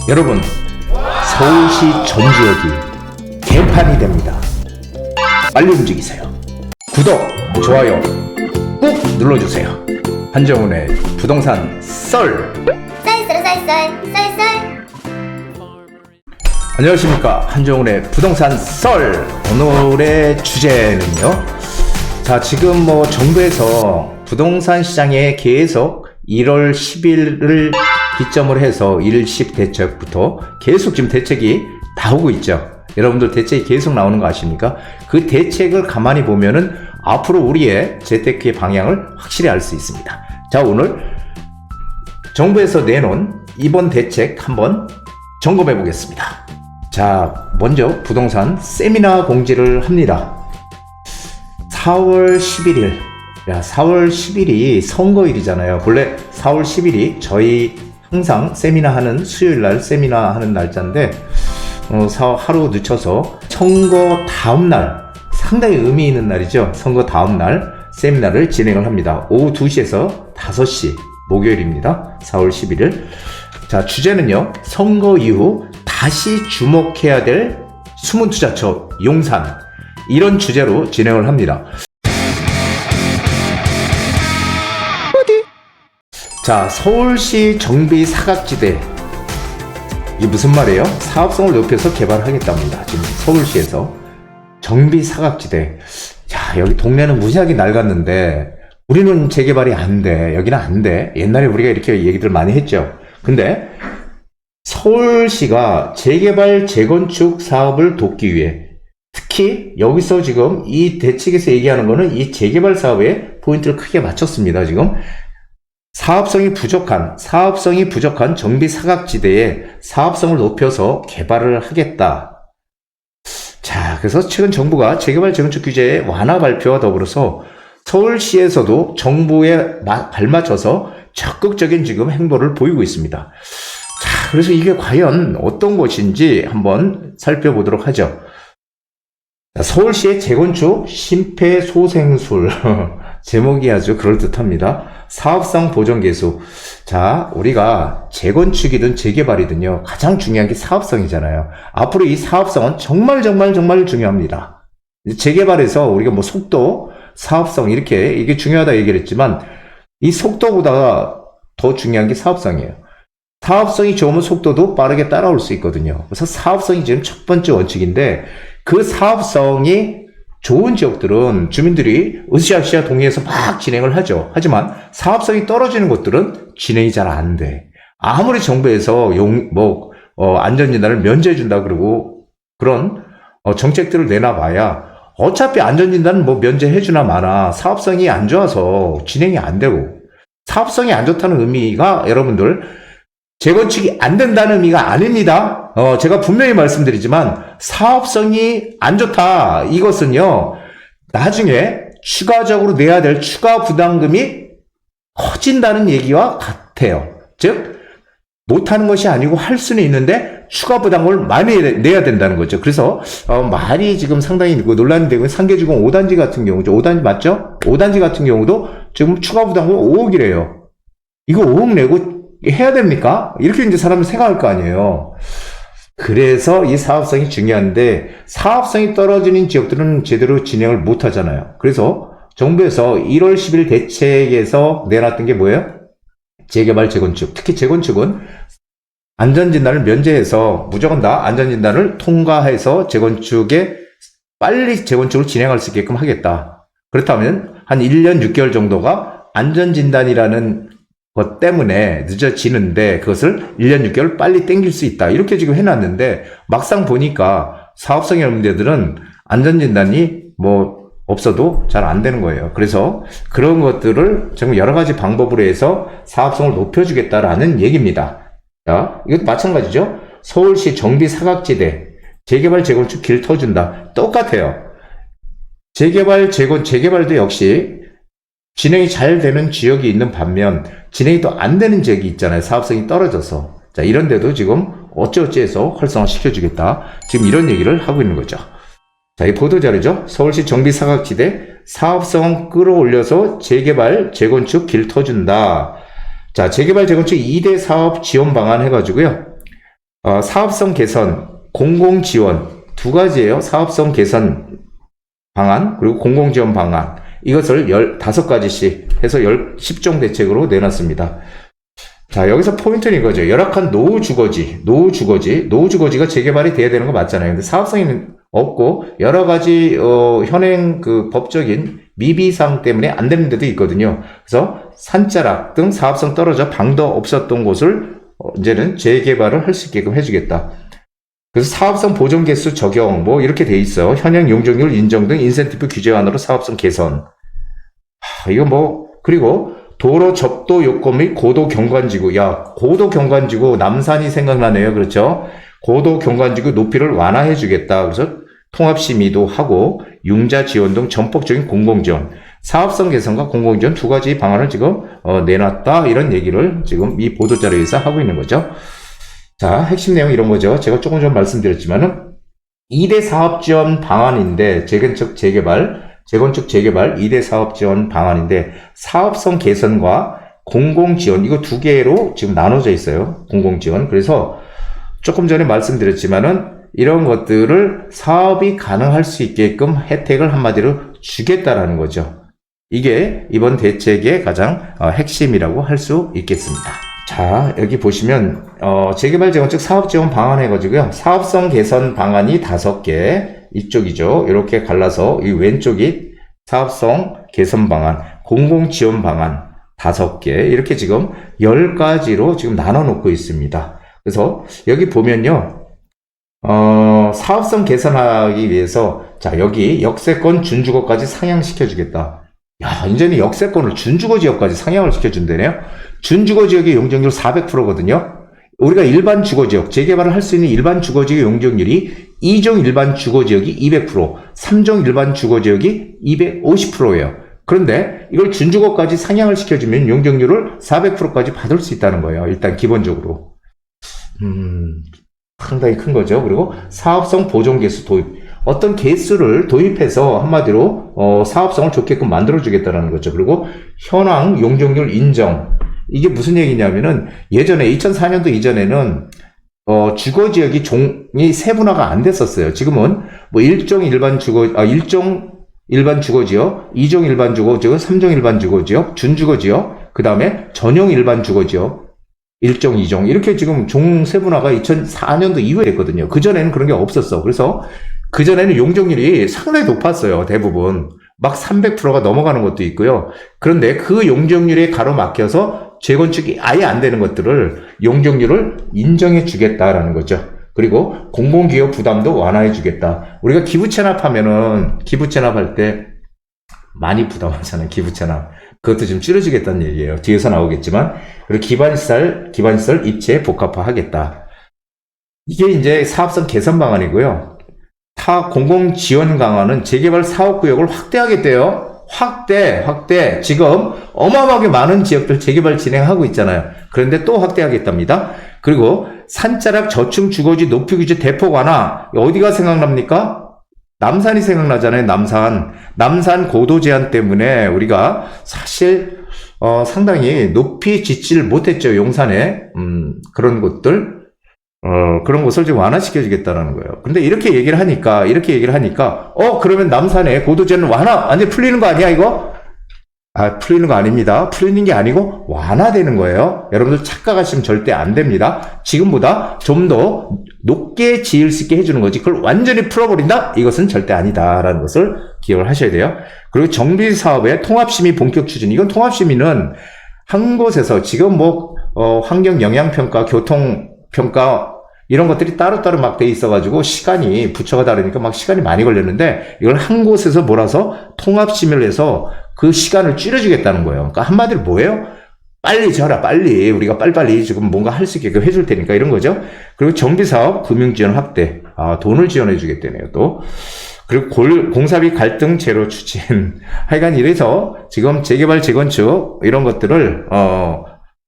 여러분, 서울시 전 지역이 개판이 됩니다. 빨리 움직이세요. 구독, 좋아요 꾹 눌러주세요. 한정훈의 부동산 썰. 쌀. 안녕하십니까, 한정훈의 부동산 썰. 오늘의 주제는요, 자, 지금 정부에서 부동산 시장에 계속 1월 10일을 기점으로 해서 일시 대책부터 계속 지금 대책이 나오고 있죠. 여러분들 대책이 계속 나오는 거 아십니까? 그 대책을 가만히 보면은 앞으로 우리의 재테크의 방향을 확실히 알 수 있습니다. 자, 오늘 정부에서 내놓은 이번 대책 한번 점검해 보겠습니다. 자, 먼저 부동산 세미나 공지를 합니다. 4월 11일. 야, 4월 10일이 선거일이잖아요. 본래 4월 10일이 저희 항상 세미나 하는 수요일날 세미나 하는 날짜인데 하루 늦춰서 선거 다음날, 상당히 의미 있는 날이죠. 선거 다음날 세미나를 진행을 합니다. 오후 2시에서 5시 목요일입니다. 4월 11일. 자, 주제는요, 선거 이후 다시 주목해야 될 숨은 투자처 용산, 이런 주제로 진행을 합니다. 자, 서울시 정비 사각지대, 이게 무슨 말이에요? 사업성을 높여서 개발하겠답니다. 지금 서울시에서 정비 사각지대. 자, 여기 동네는 무지하게 낡았는데 우리는 재개발이 안 돼. 여기는 안 돼. 옛날에 우리가 이렇게 얘기들 많이 했죠. 근데 서울시가 재개발 재건축 사업을 돕기 위해, 특히 여기서 지금 이 대책에서 얘기하는 거는 이 재개발 사업에 포인트를 크게 맞췄습니다. 지금 사업성이 부족한 정비 사각지대에 사업성을 높여서 개발을 하겠다. 자, 그래서 최근 정부가 재개발 재건축 규제 완화 발표와 더불어서 서울시에서도 정부에 발맞춰서 적극적인 지금 행보를 보이고 있습니다. 자, 그래서 이게 과연 어떤 것인지 한번 살펴보도록 하죠. 자, 서울시의 재건축 심폐소생술. 제목이 아주 그럴듯합니다. 사업성 보전 개수. 자, 우리가 재건축이든 재개발이든요, 가장 중요한 게 사업성이잖아요. 앞으로 이 사업성은 정말 중요합니다. 재개발에서 우리가 속도, 사업성, 이게 중요하다 얘기를 했지만, 이 속도보다 더 중요한 게 사업성이에요. 사업성이 좋으면 속도도 빠르게 따라올 수 있거든요. 그래서 사업성이 지금 첫 번째 원칙인데, 그 사업성이 좋은 지역들은 주민들이 으쌰으쌰 동의해서 막 진행을 하죠. 하지만 사업성이 떨어지는 곳들은 진행이 잘 안 돼. 아무리 정부에서 안전진단을 면제해준다 그러고 그런 정책들을 내놔봐야 어차피 안전진단은 면제해주나 마나 사업성이 안 좋아서 진행이 안 되고, 사업성이 안 좋다는 의미가 여러분들 재건축이 안 된다는 의미가 아닙니다. 제가 분명히 말씀드리지만 사업성이 안 좋다, 이것은요, 나중에 추가적으로 내야 될 추가 부담금이 커진다는 얘기와 같아요. 즉, 못하는 것이 아니고 할 수는 있는데 추가 부담금을 많이 내야 된다는 거죠. 그래서 말이 지금 상당히 논란이 되고, 상계주공 5단지 같은 경우죠. 5단지 맞죠? 5단지 같은 경우도 지금 추가 부담금 5억이래요. 이거 5억 내고 해야 됩니까? 이렇게 이제 사람은 생각할 거 아니에요. 그래서 이 사업성이 중요한데, 사업성이 떨어지는 지역들은 제대로 진행을 못 하잖아요. 그래서 정부에서 1월 10일 대책에서 내놨던 게 뭐예요? 재개발 재건축. 특히 재건축은 안전진단을 면제해서 무조건 다 안전진단을 통과해서 빨리 재건축을 진행할 수 있게끔 하겠다. 그렇다면 한 1년 6개월 정도가 안전진단이라는 것 때문에 늦어지는데 그것을 1년 6개월 빨리 땡길 수 있다. 이렇게 지금 해놨는데 막상 보니까 사업성이 없는 데들은 안전진단이 없어도 잘 안 되는 거예요. 그래서 그런 것들을 지금 여러 가지 방법으로 해서 사업성을 높여주겠다라는 얘기입니다. 자, 이것도 마찬가지죠. 서울시 정비 사각지대, 재개발 재건축 길 터준다. 똑같아요. 재개발도 역시 진행이 잘 되는 지역이 있는 반면 진행이 또 안 되는 지역이 있잖아요. 사업성이 떨어져서. 자, 이런 데도 지금 어찌어찌해서 활성화 시켜주겠다. 지금 이런 얘기를 하고 있는 거죠. 자, 이 보도자료죠. 서울시 정비 사각지대 사업성 끌어올려서 재개발 재건축 길 터준다. 자, 재개발 재건축 2대 사업 지원 방안 해가지고요. 사업성 개선, 공공 지원 두 가지예요. 사업성 개선 방안 그리고 공공 지원 방안. 이것을 15가지씩 해서 10종 대책으로 내놨습니다. 자, 여기서 포인트는 이거죠. 열악한 노후주거지가 재개발이 돼야 되는 거 맞잖아요. 근데 사업성이 없고 여러 가지 현행 그 법적인 미비사항 때문에 안 되는 데도 있거든요. 그래서 산자락 등 사업성 떨어져 방도 없었던 곳을 이제는 재개발을 할 수 있게끔 해주겠다. 그래서 사업성 보존 개수 적용 뭐 이렇게 돼 있어. 현행 용적률 인정 등 인센티브 규제안으로 사업성 개선. 이거 뭐 그리고 도로 접도 요건 및 고도 경관지구. 고도 경관지구 남산이 생각나네요. 그렇죠? 고도 경관지구 높이를 완화해 주겠다. 그래서 통합심의도 하고 융자 지원 등 전폭적인 공공지원, 사업성 개선과 공공지원 두 가지 방안을 지금 내놨다. 이런 얘기를 지금 이 보도자료에서 하고 있는 거죠. 자, 핵심 내용 이런 거죠. 제가 조금 전 말씀드렸지만은 2대 사업 지원 방안인데 재건축 재개발 2대 사업 지원 방안인데 사업성 개선과 공공 지원 이거 두 개로 지금 나눠져 있어요. 공공 지원. 그래서 조금 전에 말씀드렸지만은 이런 것들을 사업이 가능할 수 있게끔 혜택을 한마디로 주겠다라는 거죠. 이게 이번 대책의 가장 핵심이라고 할 수 있겠습니다. 자, 여기 보시면 재개발 재건축 사업 지원 방안 해가지고요. 사업성 개선 방안이 5개, 이쪽이죠. 이렇게 갈라서 이 왼쪽이 사업성 개선 방안, 공공 지원 방안 5개 이렇게 지금 10가지로 지금 나눠 놓고 있습니다. 그래서 여기 보면요. 사업성 개선하기 위해서 자, 여기 역세권 준주거까지 상향시켜 주겠다. 이제는 역세권을 준주거 지역까지 상향을 시켜준다네요. 준주거 지역의 용적률 400%거든요. 우리가 일반 주거지역, 재개발을 할 수 있는 일반 주거지역의 용적률이 2종 일반 주거지역이 200%, 3종 일반 주거지역이 250%예요. 그런데 이걸 준주거까지 상향을 시켜주면 용적률을 400%까지 받을 수 있다는 거예요. 일단 기본적으로. 상당히 큰 거죠. 그리고 사업성 보존 개수 도입. 어떤 개수를 도입해서 한마디로 사업성을 좋게끔 만들어주겠다는 거죠. 그리고 현황 용적률 인정. 이게 무슨 얘기냐면은 예전에 2004년도 이전에는 주거지역이 종이 세분화가 안 됐었어요. 지금은 뭐 1종 일반 주거지역, 2종 일반 주거지역, 3종 일반 주거지역, 준주거지역, 그 다음에 전용 일반 주거지역, 1종, 2종 이렇게 지금 종 세분화가 2004년도 이후에 됐거든요. 그전에는 그런 게 없었어. 그래서 그전에는 용적률이 상당히 높았어요. 대부분. 막 300%가 넘어가는 것도 있고요. 그런데 그 용적률에 가로막혀서 재건축이 아예 안 되는 것들을 용적률을 인정해 주겠다라는 거죠. 그리고 공공기업 부담도 완화해 주겠다. 우리가 기부 체납하면은 기부 체납할 때 많이 부담하잖아요. 기부 체납. 그것도 좀 줄여주겠다는 얘기예요. 뒤에서 나오겠지만. 그리고 기반시설 입체 복합화 하겠다. 이게 이제 사업성 개선 방안이고요. 타 공공 지원 강화는 재개발 사업구역을 확대하겠대요. 확대. 지금 어마어마하게 많은 지역들 재개발 진행하고 있잖아요. 그런데 또 확대하겠답니다. 그리고 산자락 저층 주거지 높이 규제 대폭 완화. 어디가 생각납니까? 남산이 생각나잖아요. 남산 고도 제한 때문에 우리가 사실 상당히 높이 짓지를 못했죠. 용산에 그런 곳들 그런 곳을 좀 완화시켜주겠다는 거예요. 근데 이렇게 얘기를 하니까 그러면 남산에 고도 제한 완화 완전 풀리는 거 아니야 이거? 풀리는 거 아닙니다. 풀리는 게 아니고 완화되는 거예요. 여러분들 착각하시면 절대 안 됩니다. 지금보다 좀 더 높게 지을 수 있게 해주는 거지 그걸 완전히 풀어버린다? 이것은 절대 아니다라는 것을 기억을 하셔야 돼요. 그리고 정비사업의 통합심의 본격 추진. 이건 통합심의는 한 곳에서 지금 환경 영향평가, 교통평가 이런 것들이 따로따로 막 돼 있어가지고 시간이 부처가 다르니까 막 시간이 많이 걸렸는데 이걸 한 곳에서 몰아서 통합심의를 해서 그 시간을 줄여주겠다는 거예요. 그러니까 한마디로 뭐예요? 빨리 져라, 빨리. 우리가 빨리빨리 지금 뭔가 할 수 있게끔 해줄 테니까 이런 거죠. 그리고 정비사업 금융지원 확대. 돈을 지원해 주겠다네요, 또. 그리고 공사비 갈등 제로 추진. 하여간 이래서 지금 재개발, 재건축 이런 것들을,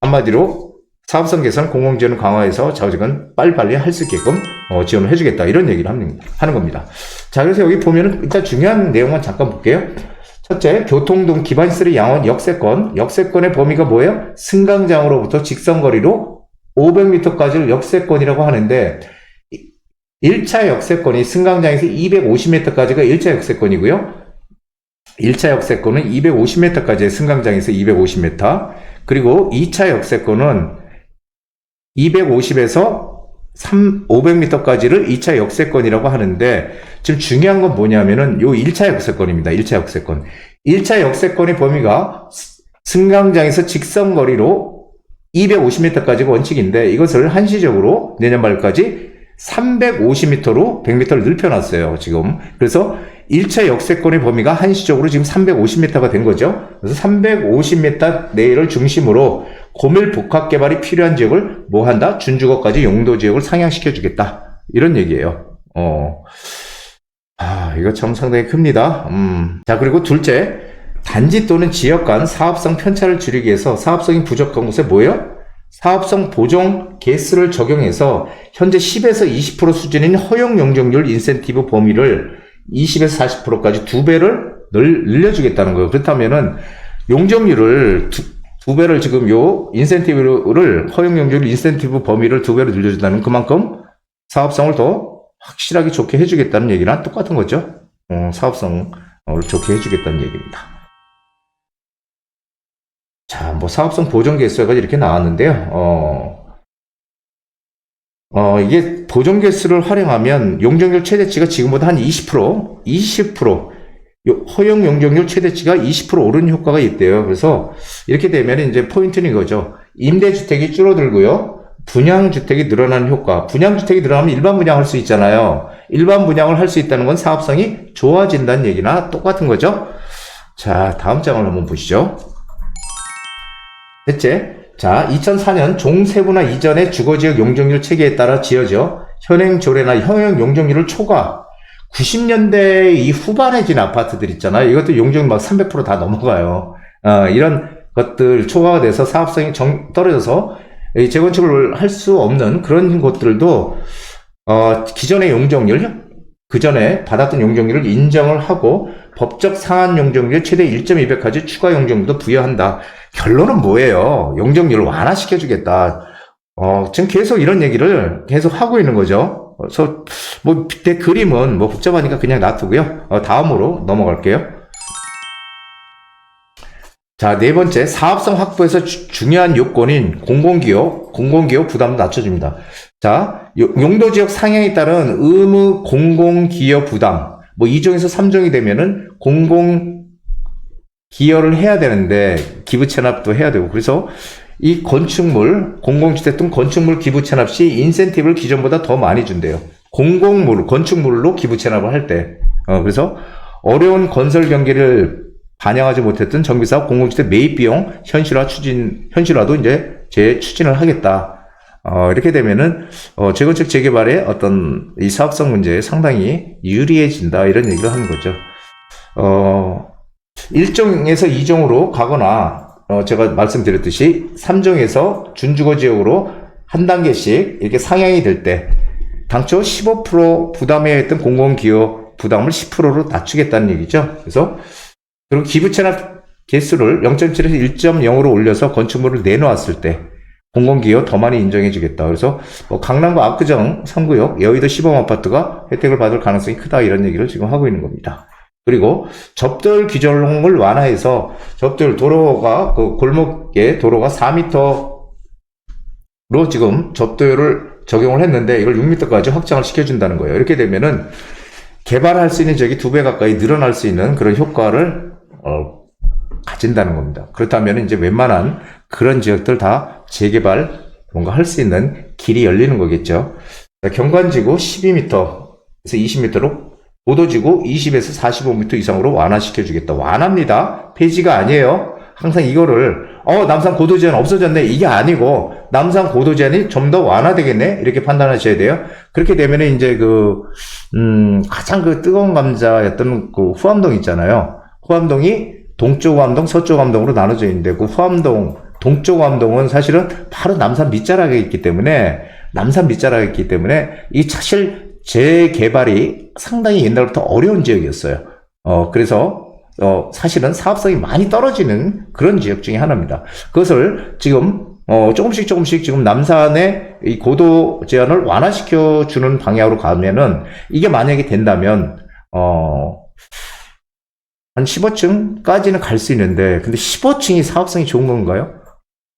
한마디로 사업성 개선, 공공지원 강화해서 좌우지간 빨리빨리 할 수 있게끔 지원을 해주겠다. 이런 얘기를 하는 겁니다. 자, 그래서 여기 보면은 일단 중요한 내용만 잠깐 볼게요. 첫째, 교통 등 기반시설의 양원 역세권의 범위가 뭐예요? 승강장으로부터 직선거리로 500m까지를 역세권이라고 하는데 1차 역세권이 승강장에서 250m까지가 1차 역세권이고요. 1차 역세권은 250m까지의 승강장에서 250m, 그리고 2차 역세권은 250에서 500m까지를 2차 역세권이라고 하는데, 지금 중요한 건 뭐냐면은 요 1차 역세권입니다. 1차 역세권. 1차 역세권의 범위가 승강장에서 직선거리로 250m까지가 원칙인데, 이것을 한시적으로 내년 말까지 350m로 100m를 늘려놨어요, 지금. 그래서 1차 역세권의 범위가 한시적으로 지금 350m가 된 거죠. 그래서 350m 내를 중심으로 고밀 복합 개발이 필요한 지역을 뭐 한다? 준주거까지 용도 지역을 상향시켜 주겠다. 이런 얘기예요. 이거 참 상당히 큽니다. 자, 그리고 둘째, 단지 또는 지역 간 사업성 편차를 줄이기 위해서 사업성이 부족한 곳에 뭐예요? 사업성 보정 개수를 적용해서 현재 10에서 20% 수준인 허용 용적률 인센티브 범위를 20에서 40%까지 2배를 늘려주겠다는 거예요. 그렇다면은 용적률을 두 배를 지금 요 인센티브를, 허용 용적률 인센티브 범위를 2배로 늘려준다는 그만큼 사업성을 더 확실하게 좋게 해주겠다는 얘기랑 똑같은 거죠. 사업성을 좋게 해주겠다는 얘기입니다. 자, 뭐 사업성 보정 개수가 이렇게 나왔는데요. 이게 보정 개수를 활용하면 용적률 최대치가 지금보다 한 20%, 허용 용적률 최대치가 20% 오르는 효과가 있대요. 그래서 이렇게 되면 이제 포인트는 이거죠. 임대주택이 줄어들고요. 분양주택이 늘어나는 효과. 분양주택이 늘어나면 일반 분양할 수 있잖아요. 일반 분양을 할 수 있다는 건 사업성이 좋아진다는 얘기나 똑같은 거죠. 자, 다음 장을 한번 보시죠. 셋째, 자, 2004년 종세분화 이전의 주거지역 용적률 체계에 따라 지어져 현행 조례나 현행 용적률을 초과, 90년대 이 후반에 지은 아파트들 있잖아요. 이것도 용적률 막 300% 다 넘어가요. 이런 것들 초과가 돼서 사업성이 떨어져서 재건축을 할 수 없는 그런 곳들도 기존의 용적률, 그 전에 받았던 용적률을 인정을 하고 법적 상한 용적률 최대 1.2배까지 추가 용적률도 부여한다. 결론은 뭐예요? 용적률을 완화시켜주겠다. 지금 계속 이런 얘기를 계속 하고 있는 거죠. 그래서 뭐 밑에 그림은 뭐 복잡하니까 그냥 놔두고요. 다음으로 넘어갈게요. 자, 네 번째, 사업성 확보에서 중요한 요건인 공공기업 부담도 낮춰줍니다. 자, 용도지역 상향에 따른 의무 공공기여 부담, 뭐 2종에서 3종이 되면은 공공기여를 해야 되는데, 기부채납도 해야 되고, 그래서 이 건축물, 공공주택 등 건축물 기부채납 시 인센티브를 기존보다 더 많이 준대요. 건축물로 기부채납을 할 때. 그래서 어려운 건설 경기를 반영하지 못했던 정비사업 공공주택 매입 비용 현실화도 이제 추진을 하겠다. 이렇게 되면은, 재건축 재개발의 어떤 이 사업성 문제에 상당히 유리해진다. 이런 얘기를 하는 거죠. 1종에서 2종으로 가거나, 제가 말씀드렸듯이 3종에서 준주거 지역으로 한 단계씩 이렇게 상향이 될 때, 당초 15% 부담해야 했던 공공기업 부담을 10%로 낮추겠다는 얘기죠. 그리고 기부채납 개수를 0.7에서 1.0으로 올려서 건축물을 내놓았을 때 공공기여 더 많이 인정해주겠다. 그래서 뭐 강남구 압구정 3구역 여의도 시범 아파트가 혜택을 받을 가능성이 크다, 이런 얘기를 지금 하고 있는 겁니다. 그리고 접도율 규정을 완화해서 접도율 도로가 그 골목에 도로가 4m로 지금 접도율을 적용을 했는데 이걸 6m까지 확장을 시켜준다는 거예요. 이렇게 되면은 개발할 수 있는 지역이 2배 가까이 늘어날 수 있는 그런 효과를 가진다는 겁니다. 그렇다면 이제 웬만한 그런 지역들 다 재개발 뭔가 할 수 있는 길이 열리는 거겠죠. 경관지구 12m에서 20m로, 보도지구 20에서 45m 이상으로 완화시켜주겠다. 완화입니다. 폐지가 아니에요. 항상 이거를 남산 고도 제한 없어졌네, 이게 아니고 남산 고도 제한이 좀 더 완화되겠네, 이렇게 판단하셔야 돼요. 그렇게 되면 이제 가장 뜨거운 감자였던 그 후암동 있잖아요. 후암동이 동쪽 함동, 서쪽 함동으로 나눠져 있는데, 그 후암동, 동쪽 함동은 사실은 바로 남산 밑자락에 있기 때문에, 이 사실 재개발이 상당히 옛날부터 어려운 지역이었어요. 그래서 사실은 사업성이 많이 떨어지는 그런 지역 중에 하나입니다. 그것을 지금 조금씩 지금 남산의 이 고도 제한을 완화시켜주는 방향으로 가면은, 이게 만약에 된다면, 한 15층까지는 갈 수 있는데, 근데 15층이 사업성이 좋은 건가요?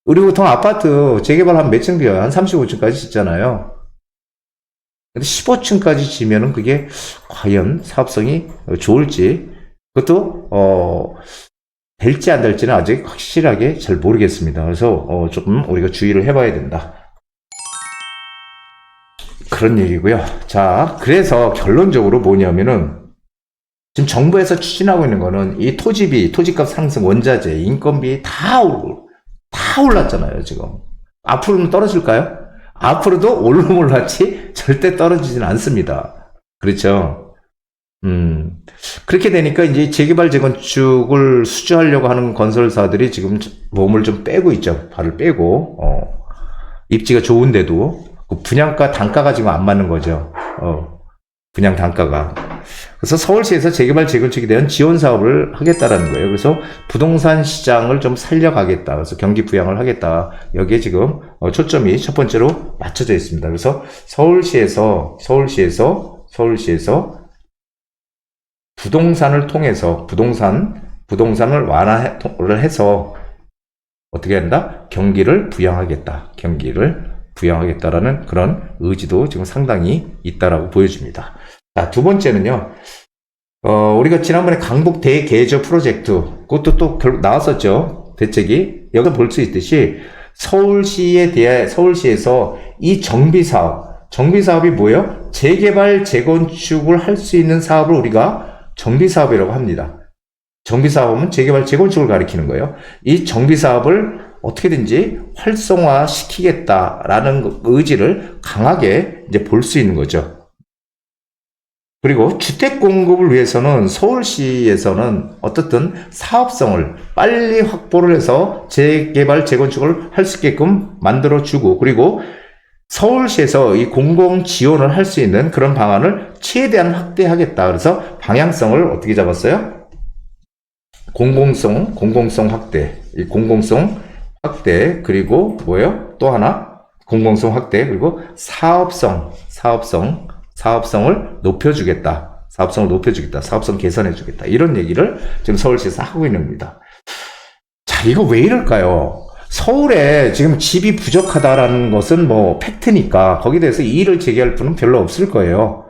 우리 보통 아파트 재개발 한 몇 층 비어요? 한 35층까지 짓잖아요. 근데 15층까지 지면은 그게 과연 사업성이 좋을지, 그것도, 될지 안 될지는 아직 확실하게 잘 모르겠습니다. 그래서, 조금 우리가 주의를 해봐야 된다. 그런 얘기고요. 자, 그래서 결론적으로 뭐냐면은, 지금 정부에서 추진하고 있는 거는 이 토지비, 토지값 상승, 원자재, 인건비 다 올랐잖아요, 지금. 앞으로는 떨어질까요? 앞으로도 올랐지 절대 떨어지진 않습니다. 그렇죠? 그렇게 되니까 이제 재개발, 재건축을 수주하려고 하는 건설사들이 지금 몸을 좀 빼고 있죠. 발을 빼고, 입지가 좋은데도 그 분양가 단가가 지금 안 맞는 거죠. 분양 단가가. 그래서 서울시에서 재개발, 재건축에 대한 지원 사업을 하겠다라는 거예요. 그래서 부동산 시장을 좀 살려가겠다. 그래서 경기 부양을 하겠다. 여기에 지금 초점이 첫 번째로 맞춰져 있습니다. 그래서 서울시에서 부동산을 통해서 부동산을 완화를 해서 어떻게 한다? 경기를 부양하겠다라는 그런 의지도 지금 상당히 있다라고 보여집니다. 자, 두 번째는요. 우리가 지난번에 강북 대개조 프로젝트, 그것도 또 결국 나왔었죠. 대책이. 여기서 볼 수 있듯이 서울시에서 이 정비사업이 뭐예요? 재개발, 재건축을 할 수 있는 사업을 우리가 정비사업이라고 합니다. 정비사업은 재개발, 재건축을 가리키는 거예요. 이 정비사업을 어떻게든지 활성화시키겠다라는 의지를 강하게 이제 볼 수 있는 거죠. 그리고 주택 공급을 위해서는 서울시에서는 어떻든 사업성을 빨리 확보를 해서 재개발, 재건축을 할 수 있게끔 만들어주고, 그리고 서울시에서 이 공공 지원을 할 수 있는 그런 방안을 최대한 확대하겠다. 그래서 방향성을 어떻게 잡았어요? 공공성 확대, 그리고 뭐예요? 또 하나? 공공성 확대, 그리고 사업성을 높여주겠다. 사업성 개선해주겠다. 이런 얘기를 지금 서울시에서 하고 있는 겁니다. 자, 이거 왜 이럴까요? 서울에 지금 집이 부족하다라는 것은 뭐 팩트니까 거기에 대해서 이의를 제기할 분은 별로 없을 거예요.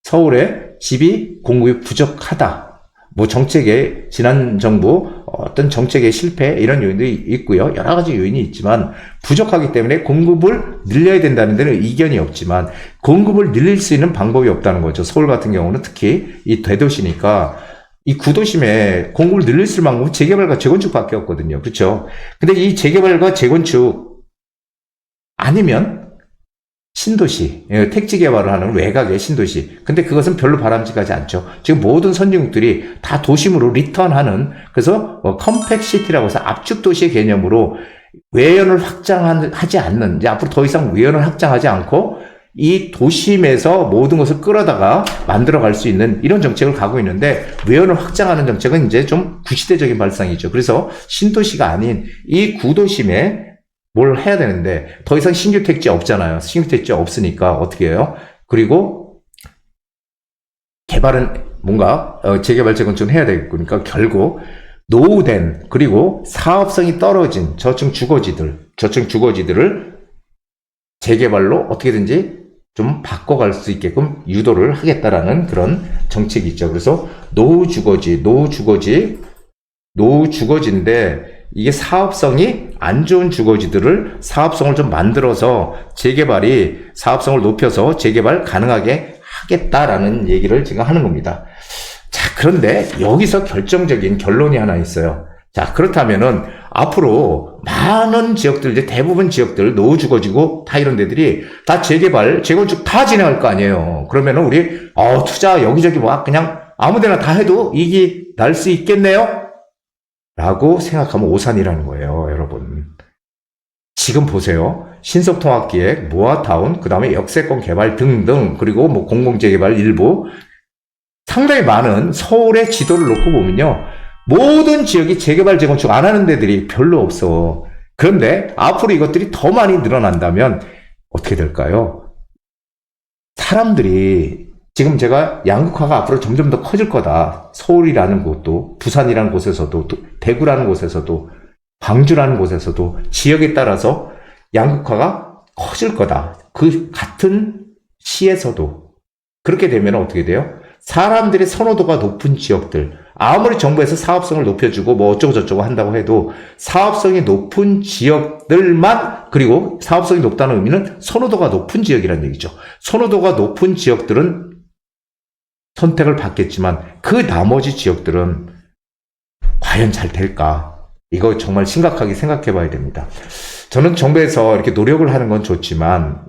서울에 집이 공급이 부족하다. 뭐 정책의 지난 정부 어떤 정책의 실패 이런 요인도 있고요. 여러 가지 요인이 있지만 부족하기 때문에 공급을 늘려야 된다는 데는 이견이 없지만 공급을 늘릴 수 있는 방법이 없다는 거죠. 서울 같은 경우는 특히 이 대도시니까 이 구도심에 공급을 늘릴 수 있는 방법은 재개발과 재건축밖에 없거든요. 그렇죠? 근데 이 재개발과 재건축 아니면 신도시, 택지 개발을 하는 외곽의 신도시. 근데 그것은 별로 바람직하지 않죠. 지금 모든 선진국들이 다 도심으로 리턴하는, 그래서 컴팩시티라고 해서 압축 도시의 개념으로 외연을 확장하지 않는, 이제 앞으로 더 이상 외연을 확장하지 않고 이 도심에서 모든 것을 끌어다가 만들어갈 수 있는 이런 정책을 가고 있는데, 외연을 확장하는 정책은 이제 좀 구시대적인 발상이죠. 그래서 신도시가 아닌 이 구도심에 뭘 해야 되는데 더 이상 신규 택지 없잖아요. 신규 택지 없으니까 어떻게 해요? 그리고 개발은 뭔가 재개발, 재건축은 해야 되겠으니까 결국 노후된 그리고 사업성이 떨어진 저층 주거지들을 재개발로 어떻게든지 좀 바꿔갈 수 있게끔 유도를 하겠다라는 그런 정책이 있죠. 그래서 노후주거지인데 이게 사업성이 안 좋은 주거지들을 사업성을 좀 만들어서 사업성을 높여서 재개발 가능하게 하겠다라는 얘기를 지금 하는 겁니다. 자, 그런데 여기서 결정적인 결론이 하나 있어요. 자, 그렇다면은 앞으로 많은 지역들, 이제 대부분 지역들, 노후주거지고 다 이런 데들이 다 재개발, 재건축 다 진행할 거 아니에요. 그러면은 우리, 투자 여기저기 그냥 아무 데나 다 해도 이익이 날 수 있겠네요? 라고 생각하면 오산이라는 거예요, 여러분. 지금 보세요. 신속통합기획, 모아타운, 그 다음에 역세권 개발 등등, 그리고 뭐 공공재개발 일부, 상당히 많은 서울의 지도를 놓고 보면요. 모든 지역이 재개발, 재건축 안 하는 데들이 별로 없어. 그런데 앞으로 이것들이 더 많이 늘어난다면 어떻게 될까요? 사람들이 지금 제가 양극화가 앞으로 점점 더 커질 거다. 서울이라는 곳도, 부산이라는 곳에서도, 대구라는 곳에서도, 광주라는 곳에서도 지역에 따라서 양극화가 커질 거다. 그 같은 시에서도 그렇게 되면 어떻게 돼요? 사람들의 선호도가 높은 지역들, 아무리 정부에서 사업성을 높여주고 뭐 어쩌고저쩌고 한다고 해도 사업성이 높은 지역들만, 그리고 사업성이 높다는 의미는 선호도가 높은 지역이라는 얘기죠. 선호도가 높은 지역들은 선택을 받겠지만 그 나머지 지역들은 과연 잘 될까? 이거 정말 심각하게 생각해 봐야 됩니다. 저는 정부에서 이렇게 노력을 하는 건 좋지만,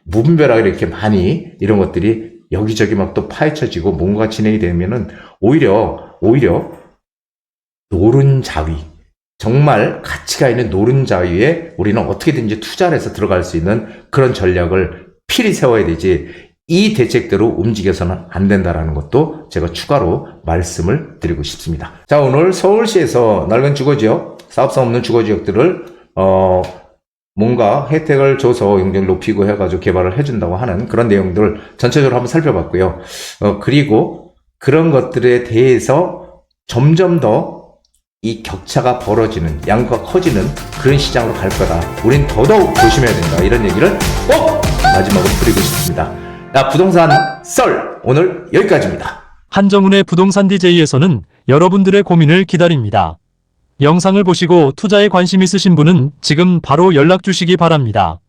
무분별하게 이렇게 많이 이런 것들이 여기저기 막 또 파헤쳐지고 뭔가 진행이 되면은 오히려 노른자위, 정말 가치가 있는 노른자위에 우리는 어떻게든지 투자를 해서 들어갈 수 있는 그런 전략을 필히 세워야 되지, 이 대책대로 움직여서는 안 된다라는 것도 제가 추가로 말씀을 드리고 싶습니다. 자, 오늘 서울시에서 낡은 주거지역, 사업성 없는 주거지역들을 뭔가 혜택을 줘서 용적을 높이고 해가지고 개발을 해준다고 하는 그런 내용들을 전체적으로 한번 살펴봤고요. 그리고 그런 것들에 대해서 점점 더 이 격차가 벌어지는, 양극화가 커지는 그런 시장으로 갈 거다. 우린 더더욱 조심해야 된다. 이런 얘기를 꼭 마지막으로 드리고 싶습니다. 자, 부동산 썰 오늘 여기까지입니다. 한정훈의 부동산 DJ에서는 여러분들의 고민을 기다립니다. 영상을 보시고 투자에 관심 있으신 분은 지금 바로 연락 주시기 바랍니다.